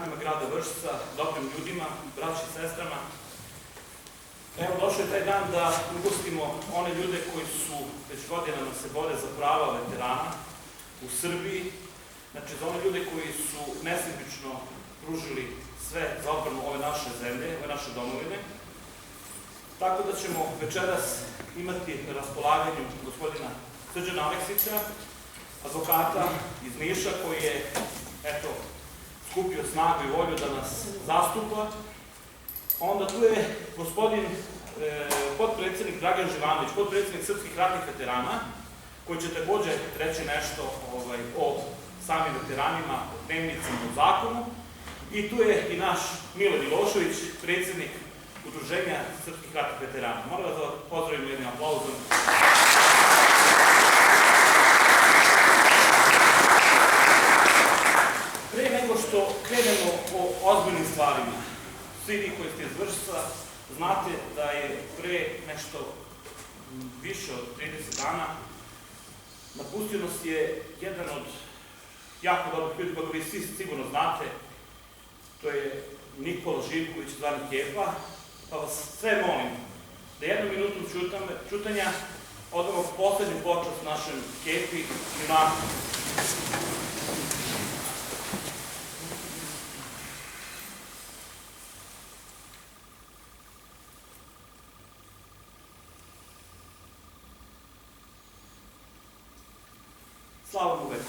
građanima grada Vršca, dobrim ljudima, braći i sestrama. Evo, došao je taj dan da ugostimo one ljude koji su već godinama se bore za prava veterana u Srbiji, znači za one ljude koji su nesebično pružili sve za odbranu ove naše zemlje, ove naše domovine. Tako da ćemo večeras imati na raspolaganju gospodina Srđana Aleksića, advokata iz Niša, koji je, eto, skupio snagu i volju da nas zastupa. Onda tu je gospodin potpredsednik Dragan Živanović, potpredsednik Srpskih ratnih veterana, koji će takođe reći nešto o samim veteranima, o dnevnicama, o zakonu. I tu je i naš Mile Milošević, predsednik Udruženja Srpskih ratnih veterana. Moram vas da pozdravim jednim aplauzom. Pre nego što krenemo o ozbiljnim stvarima, svi vi koji ste iz Vršca znate da je pre nešto više od 30 dana napustio nas je jedan od jako dobrih ljudi, koga vi svi sigurno znate, to je Nikola Živković, zvani Kepa, pa vas sve molim da jednu minutu ćutanja odamo poslednju počast našem Kepi, junaku. Slava mu veku.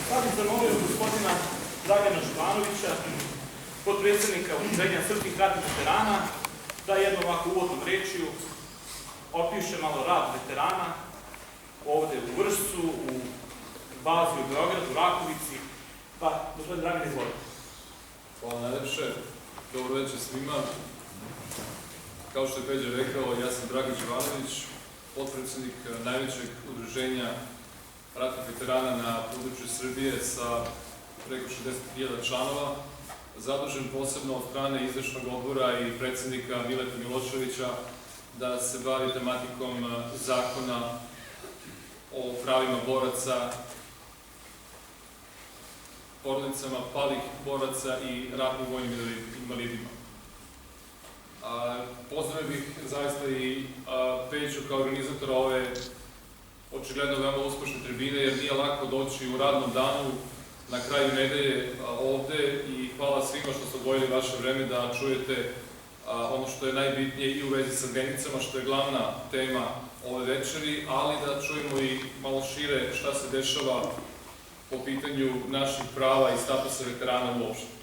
Sad bih zamolio gospodina Dragana Živanovića, potpredsednika Udruženja Srpskih ratnih veterana, da jednom ovako uvodnom rečju opiše malo rad veterana ovde u Vršcu, u bazi u Beogradu, u Rakovici. Pa, gospodin Dragan, izvolite. Hvala najlepše. Dobro večer svima. Kao što je Peđa rekao, ja sam Dragan Živanović, potpredsednik najvećeg udruženja ratnih veterana na području Srbije sa preko 60.000 članova, zadužen posebno od strane izvršnog odbora i predsednika Mileta Miloševića da se bavi tematikom zakona o pravima boraca, porodicama palih boraca i ratnim vojnim invalidima. Pozdravio bih zaista i Peđu kao organizatora ove očigledno veoma uspešne tribine, jer nije lako doći u radnom danu na kraju nedelje ovde i hvala svima što ste odvojili vaše vreme da čujete ono što je najbitnije i u vezi sa dnevnicama, što je glavna tema ove večeri, ali da čujemo i malo šire šta se dešava po pitanju naših prava i statusa veterana uopšte.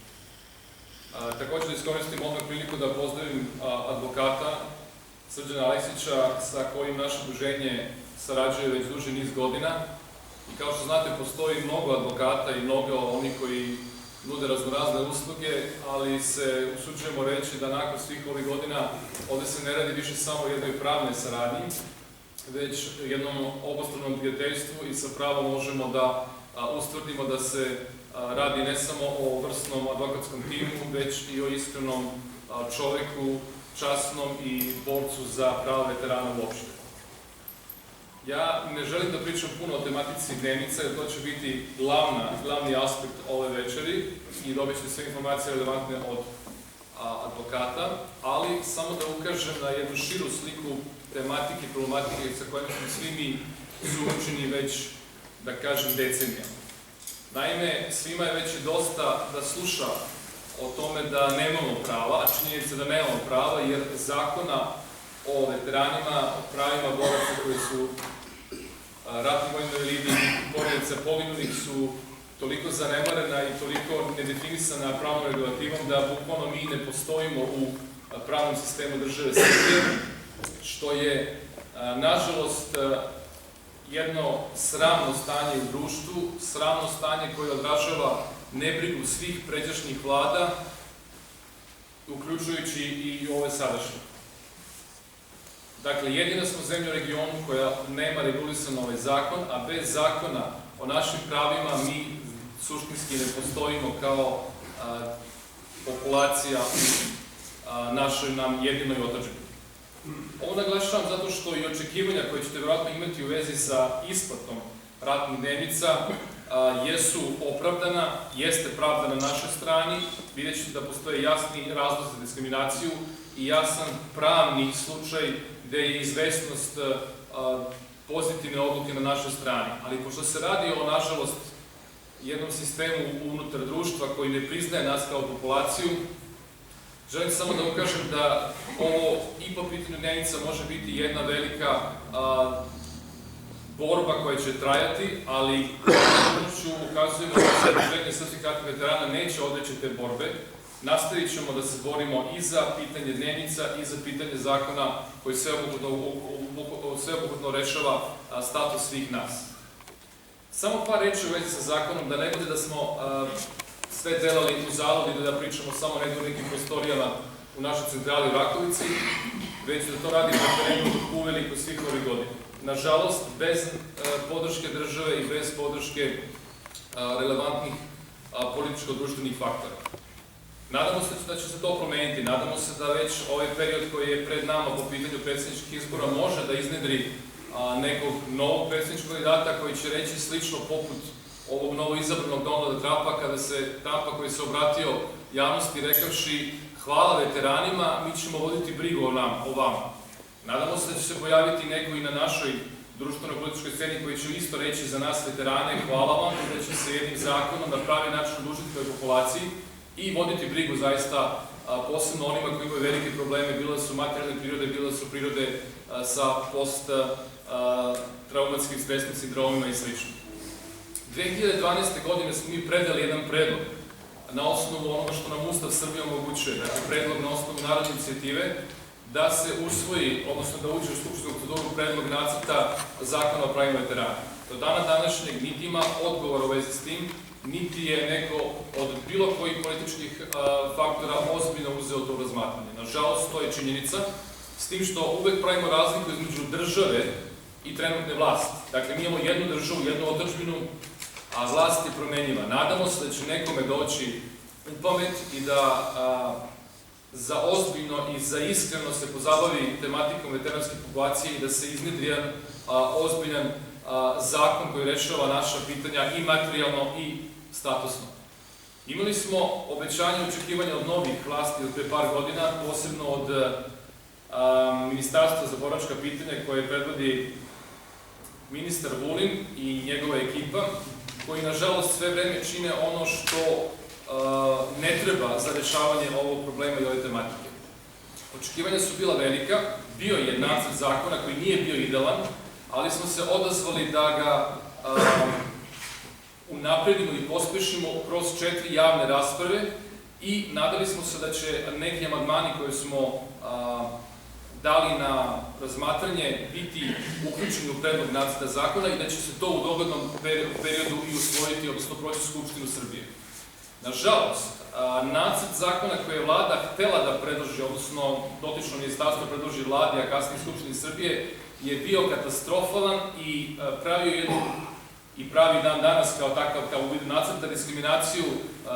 Također da iskoristim ovom priliku da pozdravim advokata Srđana Aleksića, sa kojim naše udruženje sarađuje već duži niz godina. I kao što znate, postoji mnogo advokata i mnogo onih koji nude raznorazne usluge, ali se usuđujemo reći da nakon svih ovih godina ovde se ne radi više samo o jednoj pravnoj saradnji, već jednom obostranom prijateljstvu i sa pravom možemo da ustvrdimo da se radi ne samo o vrsnom advokatskom timu, već i o iskrenom čoveku, časnom i borcu za prava veterana uopšte. Ja ne želim da pričam puno o tematici dnevnica, jer to će biti glavni aspekt ove večeri i dobit ćete sve informacije relevantne od advokata, ali samo da ukažem na jednu širu sliku tematike i problematike sa kojima smo svi mi suočeni već, da kažem, decenijama. Naime, svima je već i dosta da sluša o tome da nemamo prava, a činjenica da nemamo prava, jer zakona o veteranima, o pravima boraca koji su ratni vojni invalidi i porodica poginulih su toliko zanemarena i toliko nedefinisana pravnom regulativom da bukvalno mi ne postojimo u pravnom sistemu države Srbije, što je, nažalost, jedno sramno stanje u društvu, sramno stanje koje odražava nebrigu svih pređašnjih vlada, uključujući i ove sadašnje. Dakle, jedina smo zemlja u regionu koja nema regulisan ovaj zakon, a bez zakona o našim pravima mi suštinski ne postojimo kao populacija u našoj nam jedinoj otadžbini. Ovo naglašavam zato što i očekivanja koje ćete vjerojatno imati u vezi sa isplatom ratnih dnevnica jesu opravdana, jeste pravda na našoj strani, vidjet ćete da postoje jasni razlog za diskriminaciju i jasan pravni slučaj gde je izvesnost pozitivne odluke na našoj strani. Ali pošto se radi o, nažalost, jednom sistemu unutar društva koji ne priznaje nas kao populaciju, želim samo da ukažem da ovo i po pitanju dnevnica može biti jedna velika borba koja će trajati, ali ukazujemo da se Udruženje srpskih ratnih veterana neće odreći te borbe. Nastavit ćemo da se borimo i za pitanje dnevnica i za pitanje zakona koji sveobuhvatno rešava status svih nas. Samo par reči u vezi sa zakonom, da ne bude da smo sve delali u zalud i da pričamo samo negdje u nekim prostorijama u našoj centrali u Rakovici, već da to radimo na terenu uveliko svih ovih godina. Nažalost, bez podrške države i bez podrške relevantnih političko-društvenih faktora. Nadamo se da će se to promeniti, nadamo se da već ovaj period koji je pred nama po pitanju predsjedničkih izbora može da iznedri nekog novog predsjedničkog kandidata koji će reći slično poput ovog novo izabranog Donalda Trumpa koji se obratio javnosti rekavši hvala veteranima, mi ćemo voditi brigu o vama. Nadamo se da će se pojaviti neko i na našoj društvenoj političkoj sceni koji će isto reći za nas veterane hvala vam i da će se jednim zakonom na pravi način odužiti toj populaciji i voditi brigu zaista posebno onima koji imaju velike probleme, bilo da su materijalne prirode, bilo da su prirode sa post-traumatskim stresnim sindromima i sl. 2012. godine smo mi predali jedan predlog na osnovu onoga što nam Ustav Srbije omogućuje, dakle predlog na osnovu narodne inicijative, da se usvoji, odnosno da uđe u skupštinsku proceduru predlog nacrta zakona o pravima veterana. Do dana današnjeg niti ima odgovor u vezi s tim, niti je neko od bilo kojih političkih faktora ozbiljno uzeo to razmatranje. Nažalost, to je činjenica, s tim što uvek pravimo razliku između države i trenutne vlasti. Dakle, mi imamo jednu državu, jednu otadžbinu, a vlast je promenjiva. Nadamo se da će nekome doći u pamet i da za ozbiljno i za iskreno se pozabavi tematikom veteranske populacije i da se iznedri jedan ozbiljan zakon koji rešava naša pitanja i materijalno i statusno. Imali smo obećanje i očekivanja od novih vlasti od pre par godina, posebno od Ministarstva za boračka pitanja koje predvodi ministar Vulin i njegova ekipa, koji nažalost sve vreme čine ono što ne treba za rešavanje ovog problema i ove tematike. Očekivanja su bila velika, bio je nacrt zakona koji nije bio idealan, ali smo se odazvali da ga unapredimo i pospešimo kroz 4 javne rasprave i nadali smo se da će neki amandmani koje smo dali na razmatranje biti uključeni u predlog nacrta zakona i da će se to u doglednom periodu i usvojiti, odnosno proći Skupštinu Srbije. Nažalost, nacrt zakona koje je vlada htela da predloži, odnosno dotično ministarstvo predloži vladi, a kasnije Skupštini Srbije, je bio katastrofalan i pravio jednu i pravi dan danas kao takav, kao u vidu nacrta diskriminaciju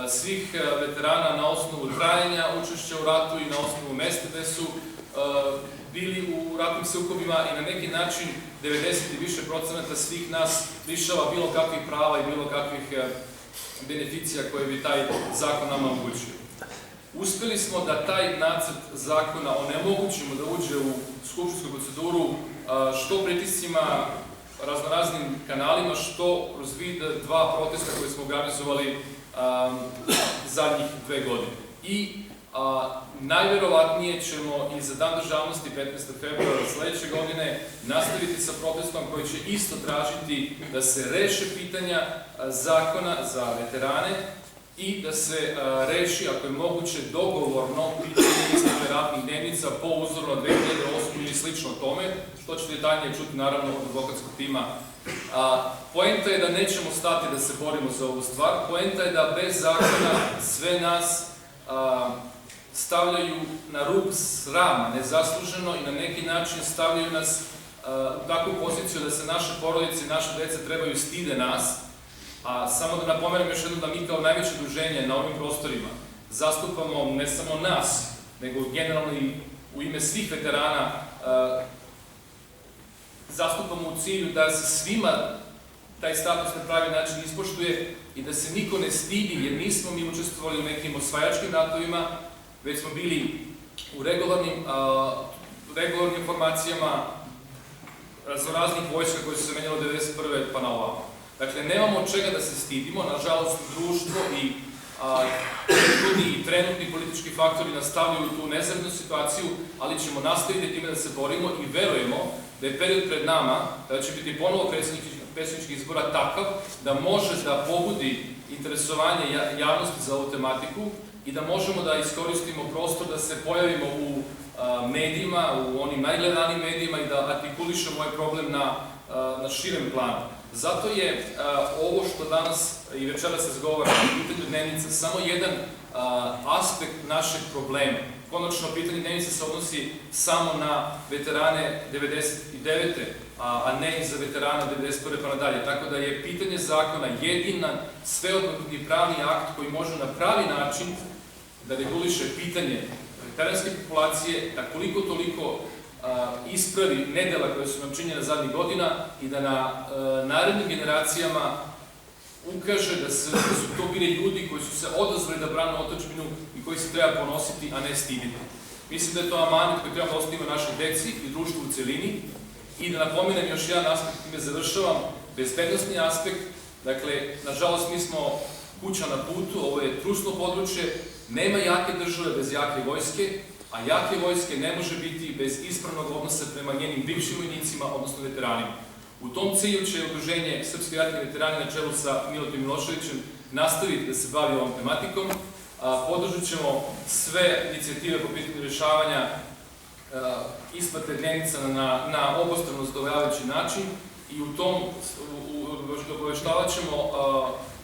svih veterana na osnovu trajanja učešća u ratu i na osnovu mesta gde su bili u ratnim sukobima i na neki način 90 i više procenata svih nas lišava bilo kakvih prava i bilo kakvih beneficija koje bi taj zakon nama omogućio. Uspeli smo da taj nacrt zakona onemogućimo da uđe u skupštinsku proceduru što pritiscima raznoraznim kanalima, što kroz vid 2 protesta koje smo organizovali zadnjih 2 godine. I najverovatnije ćemo i za Dan državnosti 15. februara sledeće godine nastaviti sa protestom koji će isto tražiti da se reše pitanja zakona za veterane i da se reši, ako je moguće, dogovorno pitanje isplate ratnih dnevnica po uzoru na 2008 ili slično tome, što ćete detaljnije čuti naravno od advokatskog tima. Poenta je da nećemo stati da se borimo za ovu stvar, poenta je da bez zakona sve nas stavljaju na rub srama, nezasluženo i na neki način stavljaju nas u takvu poziciju da se naše porodice i naše dece trebaju stide nas, a samo da napomenem još jednom da mi kao najveće udruženje na ovim prostorima zastupamo ne samo nas, nego generalno i u ime svih veterana zastupamo u cilju da se svima taj status na pravi način ispoštuje i da se niko ne stidi, jer nismo mi učestvovali u nekim osvajačkim ratovima, već smo bili u regularnim formacijama raznoraznih vojska koje su se menjalo 1991. pa na ovamo. Dakle, nemamo od čega da se stidimo, nažalost, društvo i trenutni politički faktori nastavljaju tu nezavidnu situaciju, ali ćemo nastaviti time da se borimo i verujemo da je period pred nama, da će biti ponovo predsjedničkih izbora takav da može da pobudi interesovanje javnosti za ovu tematiku i da možemo da iskoristimo prostor da se pojavimo u medijima, u onim najgledanijim medijima i da artikulišemo ovaj problem na širem planu. Zato je ovo što danas i večera se zgovara o pitanju dnevnica samo jedan aspekt našeg problema. Konačno, pitanje dnevnice se odnosi samo na veterane 99. a ne i za veterana 91. pa nadalje. Tako da je pitanje zakona jedina sveobuhvatni pravni akt koji može na pravi način da reguliše pitanje veteranske populacije, da koliko toliko ispravi nedela koje su nam činjene zadnjih godina i da na narednim generacijama ukaže da su to bili ljudi koji su se odazvali da brane otadžbinu i koji se treba ponositi, a ne stiditi. Mislim da je to amanet koji treba ostaviti našoj deci i društvu u celini i da napomenem još jedan aspekt, time završavam, bezbednosni aspekt. Dakle, nažalost, mi smo kuća na putu, ovo je trusno područje, nema jake države bez jake vojske, a jake vojske ne može biti bez ispravnog odnosa prema njenim bivšim vojnicima, odnosno veteranima. U tom cilju će Udruženje Srpski ratni veterani na čelu sa Milutom Miloševićem nastaviti da se bavi ovom tematikom. Podržat ćemo sve inicijative po pitanju rješavanja isplate dnevnica na obostrano zadovoljavajući način i u tom obaveštavat ćemo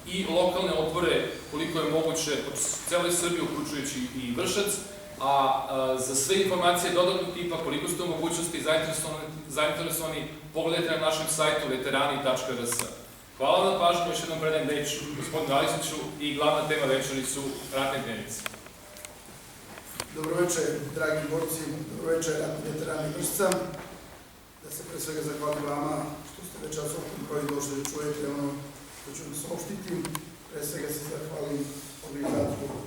i lokalne odbore koliko je moguće od cele Srbije, uključujući i Vršac, a za sve informacije dodatnog tipa, koliko ste u mogućnosti zainteresovani, pogledajte na našem sajtu veterani.rs. Hvala na pažnju, još jednom predajem reč gospodinu Alisiću i glavna tema večeri su ratne dnevnice. Dobro večer, dragi borci, dobro večer, ratni veterani Vršca. Da se pre svega zahvalim vama što ste večeras ovdje koji došli da čujete ono što ću vam saopštiti. Pre svega se zahvalim organizatoru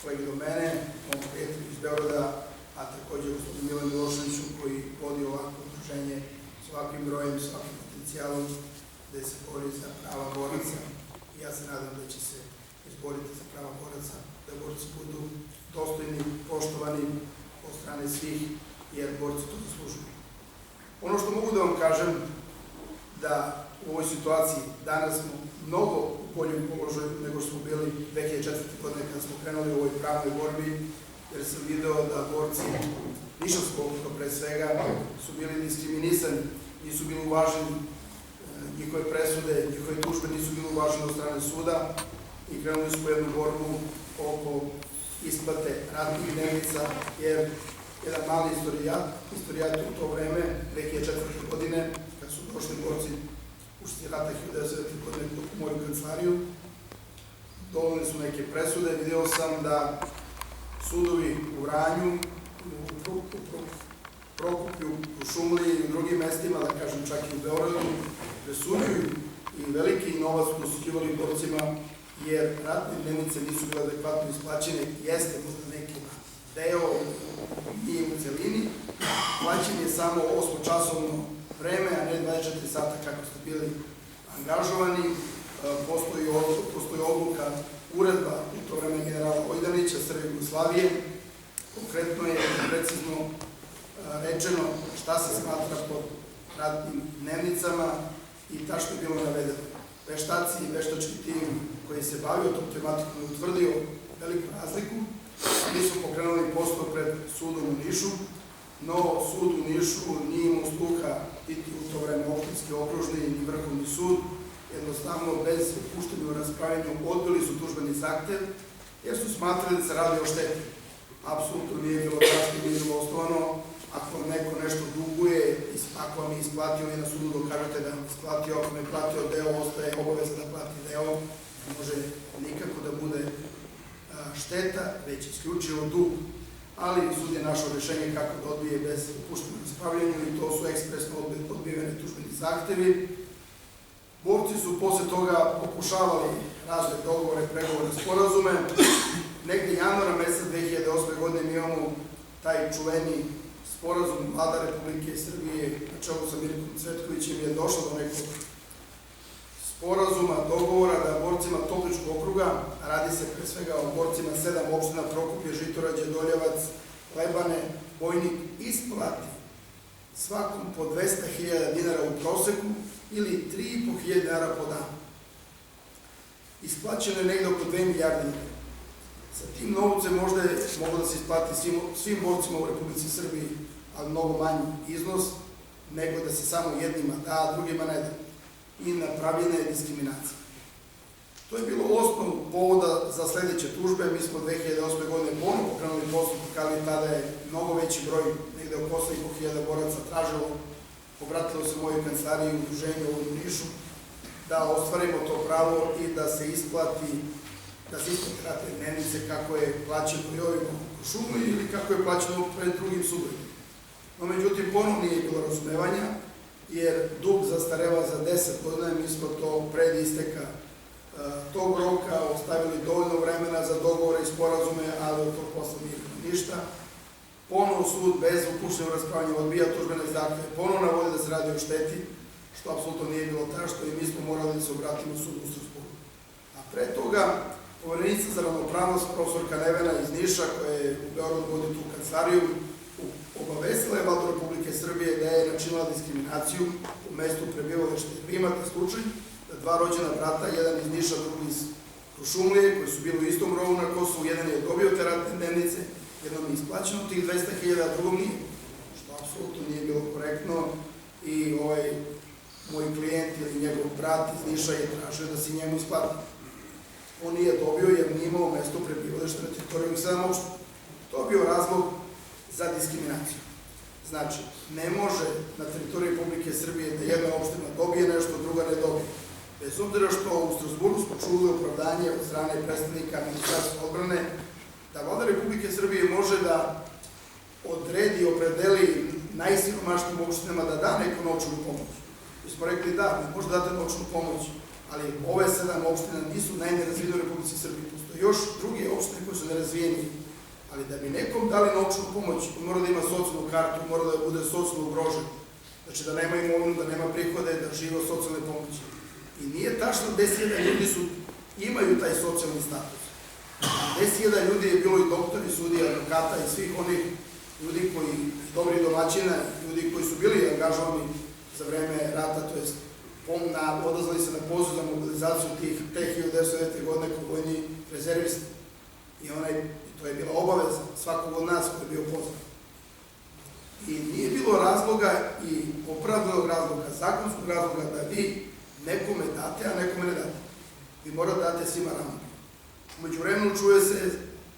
kolegi do mene, mom prijatelju iz Beograda, a također gospodinu Milanu Miloševiću koji vodi ovako udruženje s ovakvim brojem, s ovakvim potencijalom, gde se bori za prava boraca. I ja se nadam da će se izboriti za prava boraca, da borci budu dostojni, poštovani od strane svih, jer borci to zaslužuju. Ono što mogu da vam kažem, da u ovoj situaciji danas smo mnogo u boljem položaju nego što smo bili 2004. godine kada smo krenuli u ovoj pravnoj borbi, jer sam video da borci Nišavskog okruga pre svega su bili diskriminisani, nisu bili uvaženi, njihove presude, njihove tužbe nisu bili uvažene od strane suda i krenuli su po jednu borbu oko isplate ratnih dnevnica, jer jedan mali istorijat u to vreme, 2004. godine, kad su došli borci ušli rata 1909. godine u moju kancelariju, dovoljne su neke presude, vidio sam da sudovi u Vranju, u Prokuplju, u Šumliji i u drugim mestima, da kažem čak i u Beogradu, presuđuju i veliki novac dosuđivali borcima, jer ratne dnevnice nisu bile adekvatno isplaćene, jeste možda neki deo, nije u celini, plaćen je samo 8-časovno vreme, a ne 24 sata kako ste bili angažovani. Postoji odluka, uredba u to vreme generala Ojdanića, Srbije Jugoslavije. Konkretno je precizno rečeno šta se smatra pod ratnim dnevnicama i tačno je bilo navedeno. Veštaci i veštački tim koji se bavio tom tematikom je utvrdio veliku razliku. Mi smo pokrenuli postupak pred sudom u Nišu, no sud u Nišu nije imao sluha niti u to vreme opštinski okružni ni vrhovni sud. Jednostavno, bez puštenja u raspravljanju, odbili su tužbeni zahtev, jer su smatrali da se radi o šteti. Apsolutno nije bilo tačno, nije bilo osnovano. Ako neko nešto duguje, ako vam je isplatio, vi na sudu dokažete da vam je isplatio, ako vam je platio deo, ostaje obaveza da plati deo, ne može nikako da bude šteta, već isključivo dug. Ali sud je našao rešenje kako da odbije bez puštenja u raspravljanju i to su ekspresno odbijene tužbeni zahtevi. Borci borci su posle toga pokušavali razne dogovore, pregovore, sporazume. Negde januara meseca 2008. godine mi imamo taj čuveni sporazum Vlada Republike Srbije na čelu sa Mirkom Cvetkovićem je došlo do nekog sporazuma, dogovora da borcima Topličkog okruga, radi se pre svega o borcima 7 opština Prokuplje, Žitorađe, Doljevac, Lebane, Bojnik, isplati svakom po 200.000 dinara u proseku ili 3.500 dinara po danu. Isplaćeno je negde oko 2 milijarde dinara. Sa tim novcem možda je moglo da se isplati svim borcima u Republici Srbiji, ali mnogo manji iznos, nego da se samo jednima da, a drugima ne da. I napravljena je diskriminacija. To je bilo osnov povoda za sledeće tužbe. Mi smo 2008. godine ponovno pokrenuli postupak, ali tada je mnogo veći broj, negde oko 8.500 boraca tražilo, obratilo se mojoj kancelariji u udruženju u Nišu, da ostvarimo to pravo i da se isplati ratne dnevnice kako je plaćeno i ovim u Šumu ili kako je plaćeno pred drugim sudovima. No, međutim, ponovno nije bilo razumevanja, jer dug zastareva za 10 godina, mi smo to pred isteka tog roka ostavili dovoljno vremena za dogovore i sporazume, ali od tog posla nije bilo ništa. Ponovo sud bez upuštenog raspravljanja odbija tužbene zahteve, ponovo navodi da se radi o šteti, što apsolutno nije bilo tačno i mi smo morali da se obratimo sudu u Strasburu. A pre toga, poverenica za ravnopravnost, profesorka Nevena iz Niša, koja je u Beogradu vodi tu kancelariju, obavestila je Vladu Republike Srbije da je načinila diskriminaciju u mestu prebivališta. Vi imate slučaj da dva rođena brata, jedan iz Niša, drugi iz Kuršumlije, koji su bili u istom rovu na Kosovu, jedan je dobio te ratne dnevnice, jednom je isplaćeno tih 200.000, a drugom nije, što apsolutno nije bilo korektno i moj klijent ili njegov brat iz Niša je tražio da se njemu isplati. On nije dobio jer nije imao mesto prebivališta na teritoriju ovih 7 opština. To je bio razlog za diskriminaciju. Znači, ne može na teritoriji Republike Srbije da jedna opština dobije nešto, druga ne dobije. Bez obzira što u Strasburu smo čuli opravdanje od strane predstavnika Ministarstva odbrane da Vlada Republike Srbije može da odredi i opredeli najsiromašnijim opštinama da da neku novčanu pomoć. Mi smo rekli da, vi možete dati novčanu pomoć, ali ove 7 opština nisu najnerazvijenije u Republici Srbiji. Postoje još druge opštine koje su nerazvijeni, ali da bi nekom dali novčanu pomoć, on mora da ima socijalnu kartu, mora da bude socijalno ugrožen, znači da nema imovinu, da nema prihode, da žive od socijalne pomoći. I nije tačno 10.000 ljudi imaju taj socijalni status. 10.000 ljudi je bilo i doktori, sudija, advokata i svih onih ljudi koji, dobri domaćina, ljudi koji su bili angažovani za vreme rata, to jest odazvali se na poziv za mobilizaciju te 1909. godine kao vojni rezervisti. I to je bila obaveza svakog od nas koji je bio pozvan. I nije bilo razloga i opravdanog razloga, zakonskog razloga da vi nekome date, a nekome ne date. Vi morate date svima ravno. Umeđu vremenu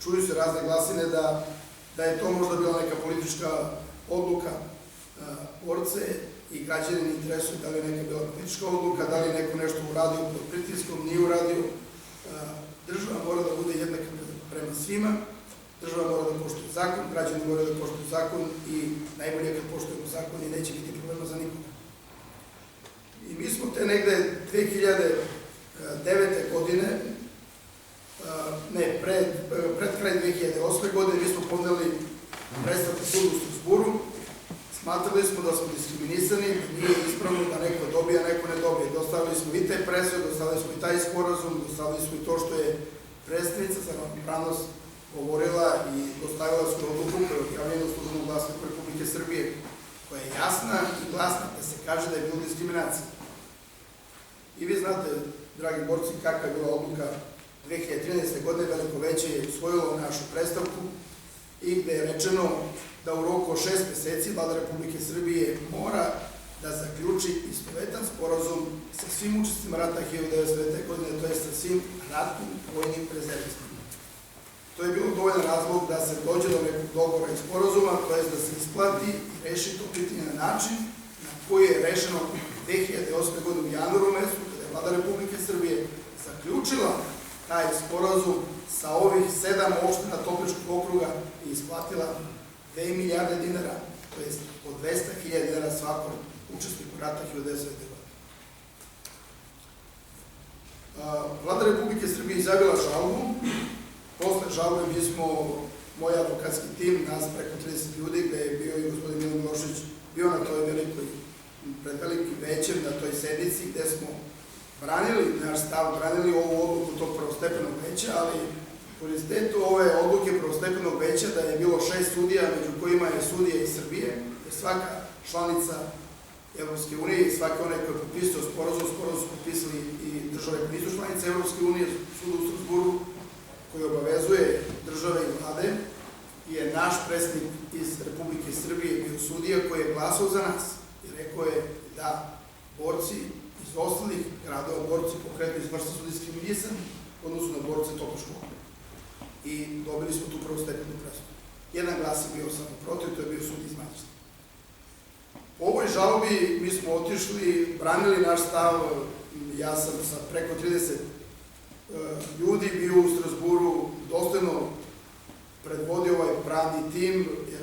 čuju se razne glasine da je to možda bila neka politička odluka borce i građani ne interesuju da li je neka bila politička odluka, da li je neko nešto uradio pod pritiskom, nije uradio. Država mora da bude jednaka prema svima, država mora da poštuje zakon, građani moraju da poštuju zakon i najbolje kad poštujemo zakon i neće biti problema za nikoga. I mi smo te negde 2009. godine, pred kraj 2008. godine, mi smo podneli predstavku sudu u Strasburu. Smatrali smo da smo diskriminisani, nije ispravno da neko dobije, a neko ne dobije. Dostavili smo i te presude, dostavili smo i taj sporazum, dostavili smo i to što je predstavnica za ravnopravnost govorila i dostavila su odluku koja je objavljena u Službenom glasniku Republike Srbije, koja je jasna i glasna da se kaže da je bilo diskriminacija. I vi znate, dragi borci, kakva je bila odluka 2013. godine, Veliko veće je usvojilo našu predstavku i gde je rečeno da u roku od 6 meseci Vlada Republike Srbije mora da zaključi istovetan sporazum sa svim učesnicima rata 1909. godine, to je sa svim ratnim vojnim rezervistima. To je bilo dovoljan razlog da se dođe do nekog dogovora i sporazuma, to je da se isplati i reši to pitanje na način na koji je rešeno 2008. godine u januaru mesecu, kada je Vlada Republike Srbije zaključila taj sporazum sa ovih 7 opština Topličkog okruga i isplatila 2 milijarde dinara, to je po 200.000 dinara svakom učesniku rata 1909. godine. Vlada Republike Srbije izjavila žalbu. Posle žalbe mi smo, moj advokatski tim, nas preko 30 ljudi, gde je bio i gospodin Milan Milošević, bio na toj pred velikim većem, na toj sednici, gde smo branili naš stav, branili ovu odluku tog prvostepenog veća, ali u rezultatu ove odluke prvostepenog veća da je bilo 6 sudija, među kojima je sudija iz Srbije, jer svaka članica Evropske unije i svaki onaj koji je potpisao sporazum su potpisali i države koje nisu članice Evropske unije, sud u Strasburu, koji obavezuje države i vlade, je naš predsednik iz Republike Srbije bio sudija koji je glasao za nas i rekao je da borci iz ostalih gradova, borci pokretni iz vrsta su diskriminisani u odnosu na borce Topoškog okruga. I dobili smo tu prvostepenu presudu. Jedan glas je bio samo protiv, to je bio sud iz Mađarske. Po ovoj žalbi mi smo otišli, branili naš stav, ja sam sa preko 30 ljudi bio u Strasburu, dostojno predvodio ovaj pravni tim, jer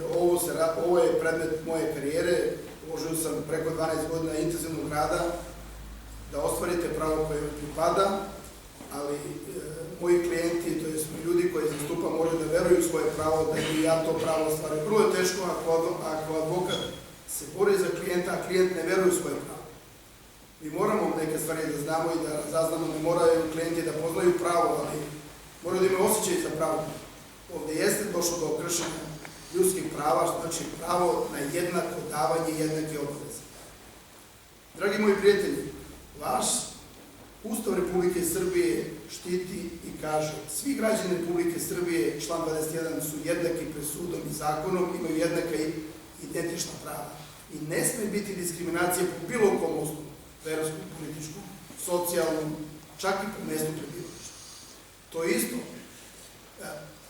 ovo je predmet moje karijere, uložio sam preko 12 godina intenzivnog rada da ostvarite pravo koje vam pripada, ali moji klijenti, to je ljudi koji zastupam, moraju da veruju u svoje pravo, da bi ja to pravo ostvario. Vrlo je teško ako advokat se bori za klijenta, a klijent ne veruje u svoje pravo. Mi moramo neke stvari da znamo i da zaznamo, ne moraju klijenti da poznaju pravo, ali moraju da imaju osjećaj za pravo. Ovde jeste došlo do kršenja ljudskih prava, znači pravo na jednako davanje jednake obaveze. Dragi moji prijatelji, vaš Ustav Republike Srbije štiti i kaže svi građani Republike Srbije, član 21, su jednaki pred sudom i zakonom, imaju jednaka i identična prava. I ne sme biti diskriminacija po bilo kom osnovu, verskom, političkom, socijalnom, čak i po mestu prebivališta. To je isto.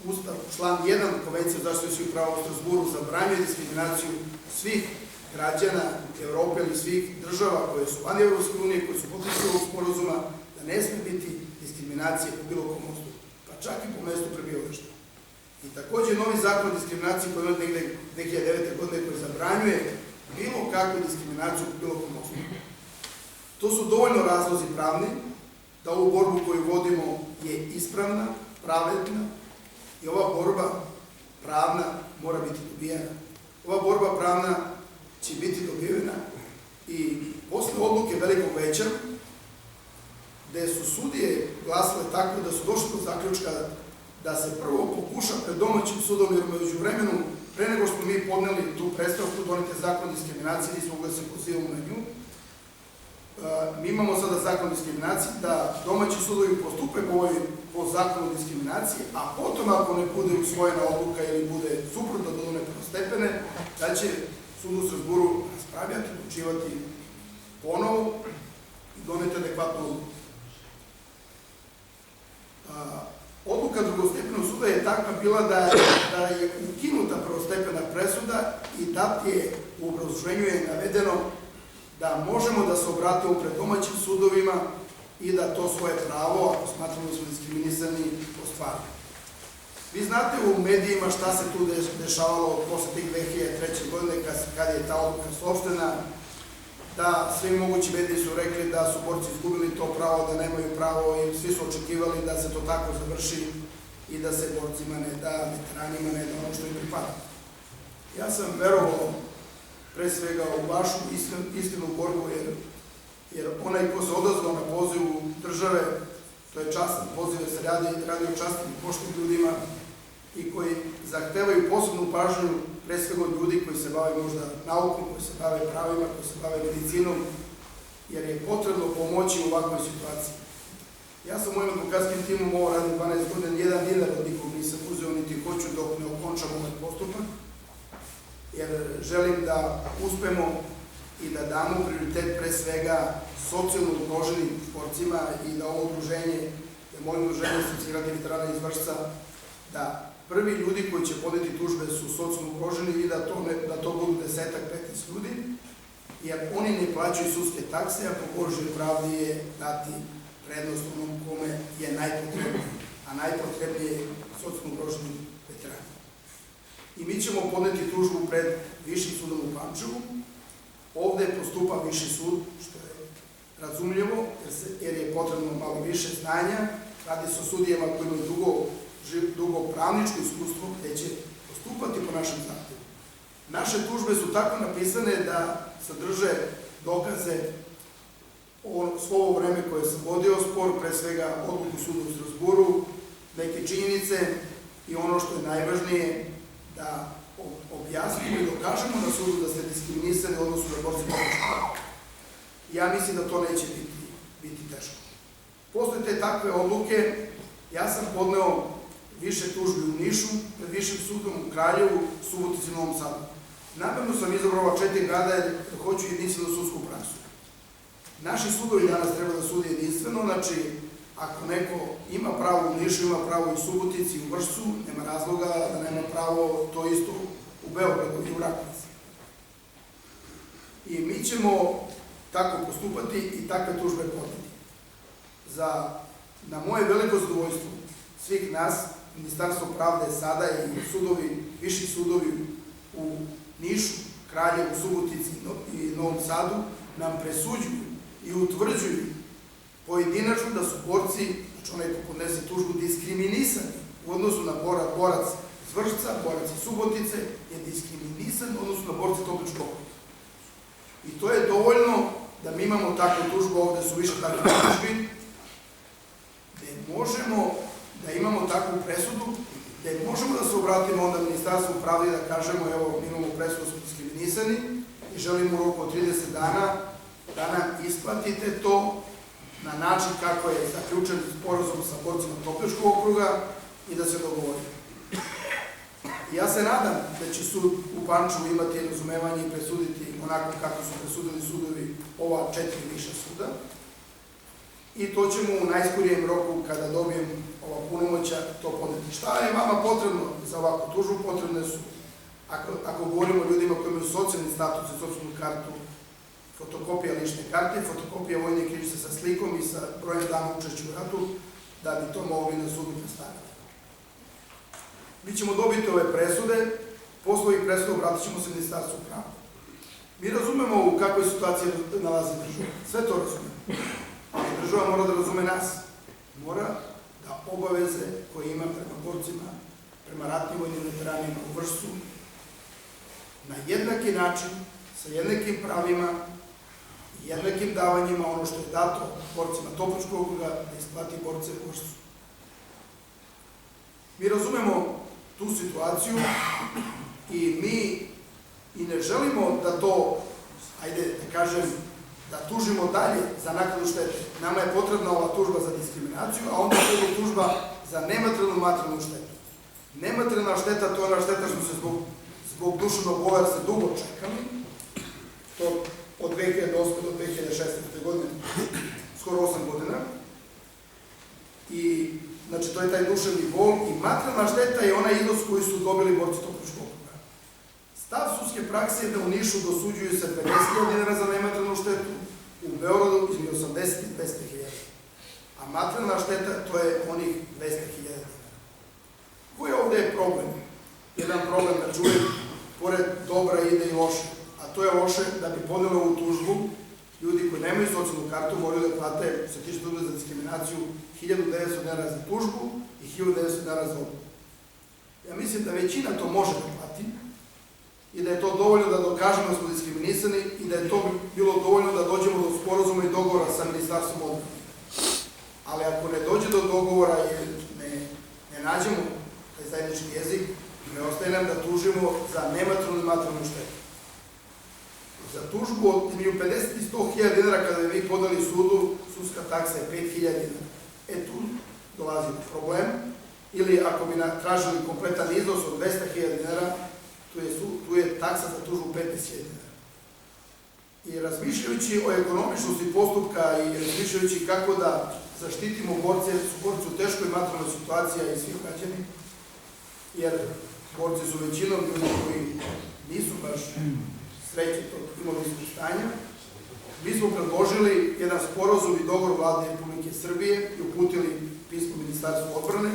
Ustav, član 1 Konvencije o zaštiti ljudskih prava u Strasburu zabranjuje diskriminaciju svih građana Evrope ili svih država koje su van Evropske unije, koje su potpisali ovog sporazuma, da ne sme biti diskriminacije po bilo kom osnovu, pa čak i po mestu prebivališta. I takođe novi zakon o diskriminaciji koji je negde 2009. godine koji zabranjuje bilo kakvu diskriminaciju po bilo kom osnovu. To su dovoljno razlozi pravni da ovu borbu koju vodimo je ispravna, pravedna i ova borba pravna mora biti dobijena. Ova borba pravna će biti dobivena i posle odluke velikog veća, gde su sudije glasale tako da su došli do zaključka da se prvo pokuša pred domaćim sudom, jer među vremenu, pre nego što mi podneli tu predstavku, donete zakon o diskriminaciji, nismo mogli da se pozivamo na nju. Mi imamo sada zakon o diskriminaciji, da domaći sudovi postupe po zakonu o diskriminaciji, a potom ako ne bude usvojena odluka ili bude suprotno do one prvostepene, da će sud u Strasburu raspravljati, odlučivati ponovo i doneti adekvatnu odluku. Odluka drugostepenog suda je takva bila da je ukinuta prvostepena presuda i da je u obrazloženju je navedeno da možemo da se obratimo pred domaćim sudovima i da to svoje pravo, ako smatramo da smo diskriminisani, ostvarimo. Vi znate u medijima šta se tu dešavalo posle tih 2003. godine kad je ta odluka saopštena, da svi mogući mediji su rekli da su borci izgubili to pravo, da nemaju pravo i svi su očekivali da se to tako završi i da se borcima ne da, veteranima ne da ono što im pripada. Ja sam verovao pre svega u vašu iskrenu borbu, jer onaj ko se odazvao na pozivu države, to je častan poziv, jer se radi o častim i poštenim ljudima i koji zahtevaju posebnu pažnju pre svega od ljudi koji se bave možda naukom, koji se bave pravima, koji se bave medicinom, jer je potrebno pomoći u ovakvoj situaciji. Ja sam mojim advokatskim timom ovo radim 12 godina, nijedan dinar od nikog nisam uzeo, niti hoću dok ne okončam ovaj postupak, jer želim da uspemo i da damo prioritet pre svega socijalno ugroženim borcima i da ovo udruženje, da moje udruženje srpskih ratnih veterana iz Vršca, da prvi ljudi koji će podneti tužbe su socijalno ugroženi i da to budu 10-15 ljudi, jer oni ne plaćaju sudske takse, a po Božjoj pravdi je dati prednost onom kome je najpotrebnije, a najpotrebnije je socijalno ugroženi veterani. I mi ćemo podneti tužbu pred Višim sudom u Pančevu. Ovde postupa Viši sud, što je razumljivo, jer je potrebno malo više znanja, radi se o sudijama koji imaju dugo pravničko iskustvo, gde će postupati po našem zahtevu. Naše tužbe su tako napisane da sadrže dokaze svo ovo vreme koje sam vodio spor, pre svega odluku suda u Strasburu, neke činjenice i ono što je najvažnije, da objasnimo i dokažemo na sudu da ste diskriminisani u odnosu na borce topličkog okruga. Ja mislim da to neće biti teško. Posle te takve odluke, ja sam podneo više tužbi u Nišu, pred Višim sudom u Kraljevu, Subotici i Novom Sadu. Namerno sam izabrao 4 grada jer hoću jedinstvenu sudsku praksu. Naši sudovi danas treba da sude jedinstveno, znači ako neko ima pravo u Nišu, ima pravo i u Subotici i u Vršcu, nema razloga da nema pravo to isto u Beogradu i u Rakovici. I mi ćemo tako postupati i takve tužbe podneti. Na moje veliko zadovoljstvo svih nas, Ministarstvo pravde sada i sudovi, viši sudovi u Nišu, Kraljevu, Subotici i Novom Sadu nam presuđuju i utvrđuju pojedinačno da su borci, znači onaj ko podnese tužbu, diskriminisani u odnosu na borac iz Vršca, borac iz Subotice je diskriminisan u odnosu na borce topličkog okruga. I to je dovoljno da mi imamo takvu tužbu, ovde su više takve tužbi, gde možemo da imamo takvu presudu, gde možemo da se obratimo onda Ministarstvu pravde i da kažemo, evo, mi imamo presudu, smo diskriminisani i želimo u roku od 30 dana da nam isplatite to na način kako je zaključen sporazum sa borcima topličkog okruga i da se dogovori. Ja se nadam da će sud u Pančevu imati razumevanje i presuditi onako kako su presudili sudovi ova 4 viša suda i to ćemo u najskorijem roku, kada dobijem ova punomoćja, to podneti. Šta je vama potrebno za ovakvu tužbu? Potrebne su, ako govorimo o ljudima koji imaju socijalni status i socijalnu kartu, fotokopija lične karte, fotokopija vojne knjižice sa slikom i sa brojem dana učešća u ratu, da bi to mogli na sudu predstaviti. Mi ćemo dobiti ove presude, posle ovih presuda obratit ćemo se Ministarstvu pravde. Mi razumemo u kakvoj situaciji nalazi država, sve to razumemo. Ali država mora da razume nas, mora da obaveze koje ima prema borcima, prema ratnim vojnim veteranima u Vršcu, na jednaki način, sa jednakim pravima i jednakim davanjima, ono što je dato borcima topličkog okruga, da isplati borce u Vršcu. Mi razumemo tu situaciju i mi i ne želimo da to, ajde da kažem, da tužimo dalje za naknadu štete. Nama je potrebna ova tužba za diskriminaciju, a onda je tužba za nematerijalnu materijalnu štetu. Nematerijalna šteta, to je ona šteta što se zbog duševnog bola se dugo čekali, to od 2008. do 2016. godine, skoro 8 godina. I, znači, to je taj duševni bol i materijalna šteta je onaj iznos koji su dobili borci topličkog okruga. Stav sudske prakse je da u Nišu dosuđuju se 50.000 dinara za nematerijalnu štetu, u Beogradu između 80 i 200.000. A materijalna šteta, to je onih 200.000 dinara. Koji je ovde problem? Jedan problem da čujem, pored dobra ide i loše. A to je loše da bi podneli ovu tužbu, ljudi koji nemaju socijalnu kartu moraju da plate, se tiče tužbe za diskriminaciju, 1.900 dinara za tužbu i 1.900 dinara za odluku. Ja mislim da većina to može da plati i da je to dovoljno da dokažemo da smo diskriminisani i da je to bilo dovoljno da dođemo do sporazuma i dogovora sa Ministarstvom odbrane. Ali ako ne dođe do dogovora i ne nađemo taj zajednički jezik, ne ostaje nam da tužimo za nematerijalnu i materijalnu štetu. Za tužbu od 50 i 100.000 dinara kada bi vi podali sudu, sudska taksa je 5.000 dinara. Tu dolazi problem. Ili ako bi tražili kompletan iznos od 200.000 dinara, tu je taksa za tužbu 15.000 dinara. I razmišljajući o ekonomičnosti postupka i razmišljajući kako da zaštitimo borce, jer su borci u teškoj materijalnoj situaciji i svi građani, jer borci su većinom ljudi koji nisu baš sreće tog imovinskog stanja, mi smo predložili jedan sporazum i dogovor Vlade Republike Srbije i uputili pismo Ministarstvu odbrane,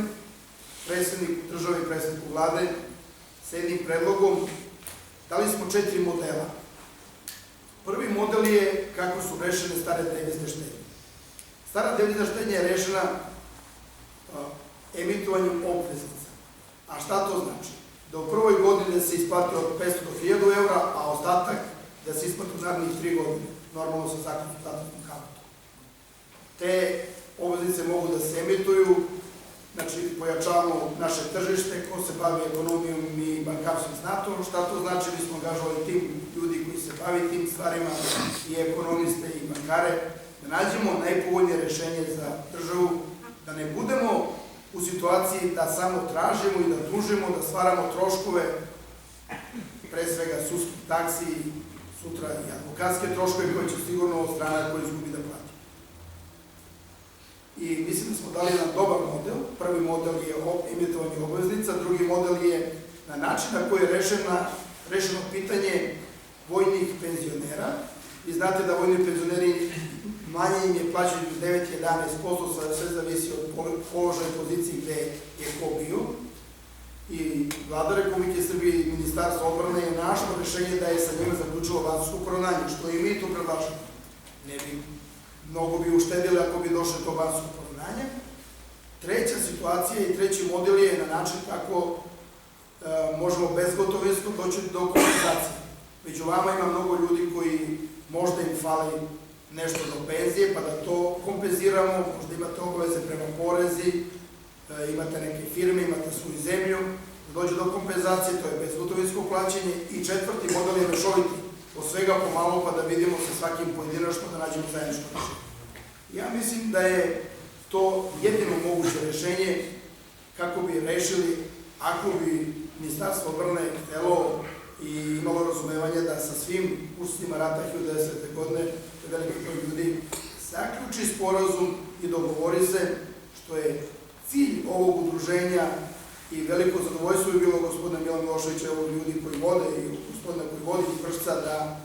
predsednik države i predsedniku Vlade, s jednim predlogom. Dali smo 4 modela. Prvi model je kako su rešene stare devizne štednje. Stara devizna štednja je rešena emitovanjem obveznica. A šta to znači? Da u prvoj godini da se isplati od 500 do 1000 evra, a ostatak da se isplati u narednih 3 godine, normalno sa zakonskom zateznom kamatom. Te obveznice mogu da se emituju, znači pojačavamo naše tržište, ko se bavi ekonomijom i bankarstvom zna to. Šta to znači? Mi smo angažovali tim ljudi koji se bavi tim stvarima, i ekonomiste i bankare, da nađemo najpovoljnije rešenje za državu, da ne budemo u situaciji da samo tražimo i da tužimo, da stvaramo troškove, pre svega sudskih taksi, sutra i advokatske troškove koje će sigurno od strana koji izgubi da plati. I mislim da smo dali jedan dobar model. Prvi model je emitovanje obveznica, drugi model je na način na koji je rešeno pitanje vojnih penzionera. Vi znate da vojni penzioneri manje im je plaćaju 9-11%, sve zavisi od položaja i pozicije gde je ko bio. I Vlada Republike Srbije i Ministarstvo odbrane je našlo rešenje da je sa njima zaključilo vanjsko poravnanje, što i mi tu predlažemo. Ne bi, mnogo bi uštedili ako bi došlo to vanjsko poravnanje. Treća situacija i treći model je na način kako možemo bezgotovinsko doći do kompenzacije. Među vama ima mnogo ljudi koji možda im fali nešto do penzije, pa da to kompenziramo, možda imate obaveze prema porezi, imate neke firme, imate svoju zemlju, da dođe do kompenzacije, to je bezgotovinsko plaćanje. I četvrti model je mešoviti, od svega pomalo, pa da vidimo sa svakim pojedinačno da nađemo zajedničko rešenje. Ja mislim da je to jedino moguće rešenje kako bi rešili, ako bi Ministarstvo odbrane htelo i imalo razumevanje da sa svim učesnicima rata 1910. godine, to je veliki broj ljudi, zaključi sporazum i dogovori se, što je cilj ovog udruženja i veliko zadovoljstvo je bilo gospodina Mila Miloševića, ovog ljudi koji vode i gospodina koji vodi Vršca, da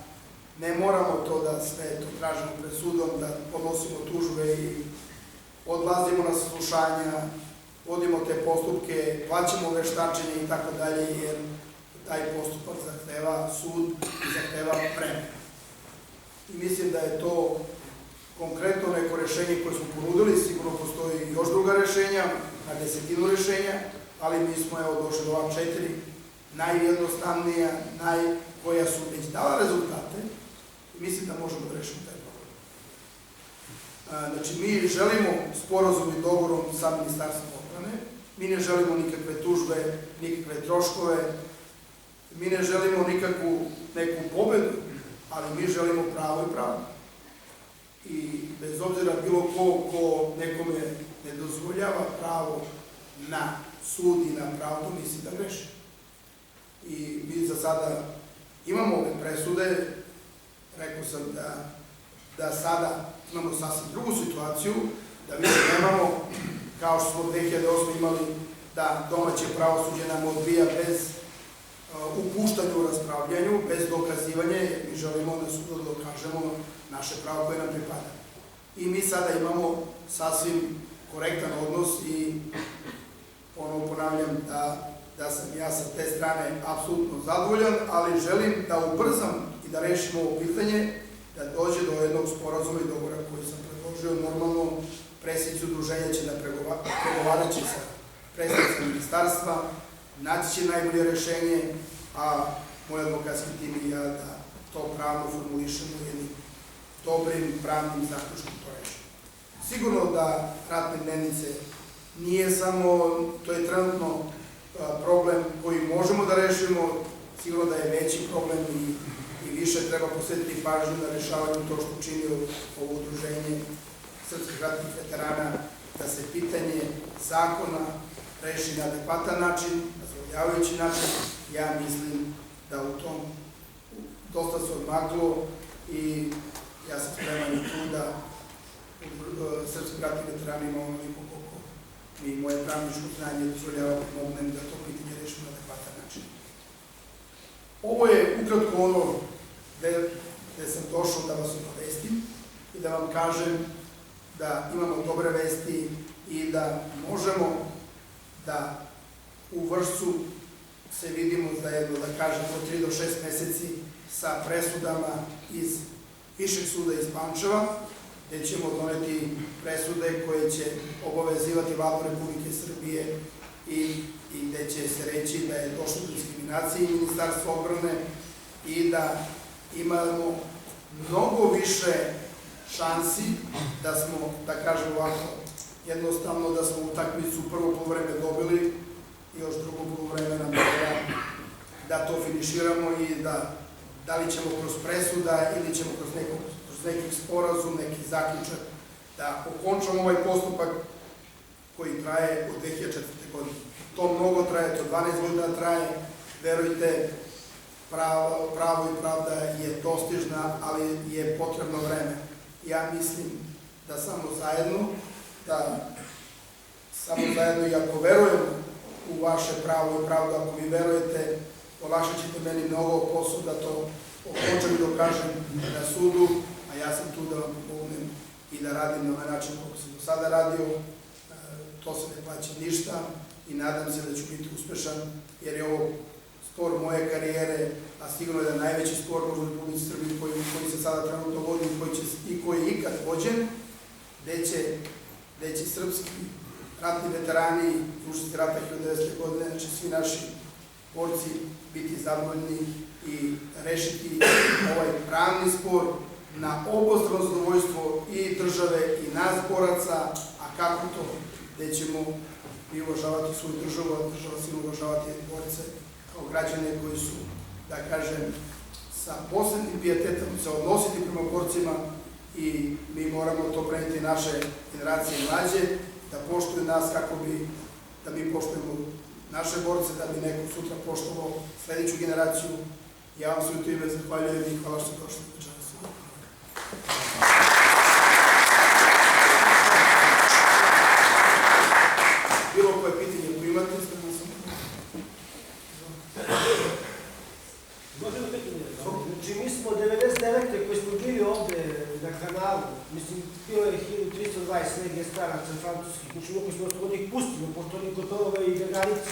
ne moramo to da sve to tražimo pred sudom, da podnosimo tužbe i odlazimo na saslušanja, vodimo te postupke, plaćamo veštačenje i tako dalje, jer taj postupak zahteva sud i zahteva vreme. I mislim da je to konkretno neko rešenje koje smo ponudili, sigurno postoji još druga rešenja, na 10 rešenja, ali mi smo došli do ova 4 najjednostavnija, koja su već dala rezultate i mislim da možemo da rešimo taj problem. Znači, mi želimo sporazum i dogovorom sa Ministarstvom odbrane, mi ne želimo nikakve tužbe, nikakve troškove, mi ne želimo nikakvu neku pobedu, ali mi želimo pravo i pravdu. I bez obzira bilo ko nekome ne dozvoljava pravo na sud i na pravdu, mislim da greši. I mi za sada imamo ove presude, rekao sam da sada imamo sasvim drugu situaciju, da više nemamo, kao što smo 2008. imali, da domaće pravosuđe nam odbija bez upuštanja u raspravljanju, bez dokazivanja, jer mi želimo na sudu da dokažemo naše pravo koje nam pripada. I mi sada imamo sasvim korektan odnos i ponovo ponavljam da sam ja sa te strane apsolutno zadovoljan, ali želim da ubrzam i da rešimo ovo pitanje, da dođe do jednog sporazuma i dogovora koji sam predložio. Normalno, predsednici udruženja će da pregovaraće sa predstavnicima ministarstva, naći će najbolje rešenje, a moj advokatski tim i ja da to pravno formulišemo jednim dobrim pravnim zaključkom to rešimo. Sigurno da ratne dnevnice nije samo, to je trenutno problem koji možemo da rešimo, sigurno da je veći problem i više treba posvetiti pažnju na rešavanju to što čini ovo udruženje srpskih ratnih veterana, da se pitanje zakona reši na adekvatan način, na zadovoljavajući način. Ja mislim da u tom dosta se odmaklo i ja sam spreman i tu da srpski ratni veterani ima onoliko koliko mi moje pravničko znanje dozvoljava pomognem da to pitanje rešimo na adekvatan način. Ovo je ukratko ono gde sam došao da vas obavestim i da vam kažem da imamo dobre vesti i da možemo da u Vršcu se vidimo za jedno, da kažemo, 3 do 6 meseci sa presudama iz Višeg suda iz Pančeva, gde ćemo doneti presude koje će obavezivati Vladu Republike Srbije i gde će se reći da je došlo do diskriminacije Ministarstva odbrane i da imamo mnogo više šansi da smo, da kažem ovako, jednostavno da smo utakmicu prvo poluvreme dobili i još drugo poluvreme nam treba da to finiširamo i da li ćemo kroz presuda ili ćemo kroz neki sporazum, neki zaključak da okončamo ovaj postupak koji traje od 2004. godine. To mnogo traje, to 12 godina traje, verujte, pravo i pravda je dostižna, ali je potrebno vreme. Ja mislim da samo zajedno i ako verujemo u vaše pravo i pravdu, ako vi verujete, olakšat ćete meni mnogo posao da to okončam i dokažem na sudu, a ja sam tu da vam pomognem i da radim na ovaj način kako sam do sada radio. To se ne plaća ništa i nadam se da ću biti uspešan, jer je ovo spor moje karijere, a sigurno je da najveći spor možda u Republici Srbiji koji se sada trenutno vodi i koji je ikad vođen, gde će srpski ratni veterani i učesnici rata 1990. godine, znači svi naši borci biti zadovoljni i rešiti ovaj pravni spor na obostrano zadovoljstvo i države i nas boraca, a kako to, gde ćemo i uvažavati svoju državu, a država svima uvažavati borce kao građane koji su, da kažem, sa posebnim pijetetom se odnositi prema borcima i mi moramo to preneti naše generacije mlađe, da poštuju nas kako bi, da mi poštujemo naše borce, da bi neko sutra poštovao sledeću generaciju. Ja vam se u to ime zahvaljujem i hvala što ste došli večeras. Bilo koje pitanje koje imate, spreman sam. Možemo pitanje? Znači, mi smo 99. koji smo bili ovde na kanalu, mislim, bilo je 1320 negdje stranaca francuskih, znači, koji smo od njih pustili, pošto oni gotovo i na granici